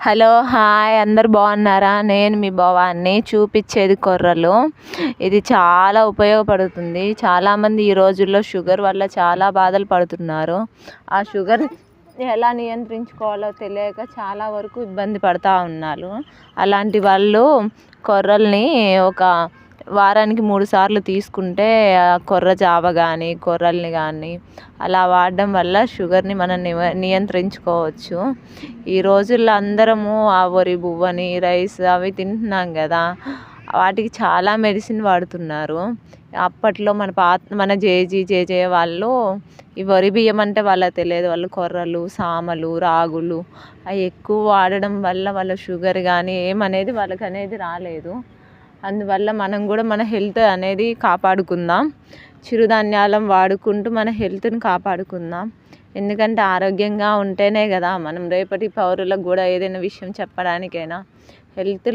Hello hi అందరు బాగున్నారా? నేను మీ భవాన్ని. చూపించేది కొర్రలు. ఇది చాలా ఉపయోగపడుతుంది. చాలామంది ఈ రోజుల్లో షుగర్ వల్ల చాలా బాధలు పడుతున్నారు. ఆ షుగర్ ఎలా నియంత్రించుకోవాలో తెలియక చాలా వరకు ఇబ్బంది పడుతూ ఉన్నారు. అలాంటి వాళ్ళు కొర్రల్ని ఒక వారానికి 3 సార్లు తీసుకుంటే కొర్ర జావ కానీ కొర్రల్ని కానీ అలా వాడడం వల్ల షుగర్ని మనం నియంత్రించుకోవచ్చు. ఈ రోజుల్లో అందరము ఆ వరి బువ్వని రైస్ అవి తింటున్నాం కదా, వాటికి చాలా మెడిసిన్ వాడుతున్నారు. అప్పట్లో మన జేజే వాళ్ళు ఈ వరి బియ్యం అంటే వాళ్ళకి తెలియదు. వాళ్ళు కొర్రలు సామలు రాగులు అవి ఎక్కువ వాడడం వల్ల వాళ్ళ షుగర్ కానీ ఏమనేది వాళ్ళకి అనేది రాలేదు. అందువల్ల మనం కూడా మన హెల్త్ అనేది కాపాడుకుందాం. చిరుధాన్యాలను వాడుకుంటూ మన హెల్త్ని కాపాడుకుందాం. ఎందుకంటే ఆరోగ్యంగా ఉంటేనే కదా మనం రేపటి పౌరులకు కూడా ఏదైనా విషయం చెప్పడానికైనా హెల్త్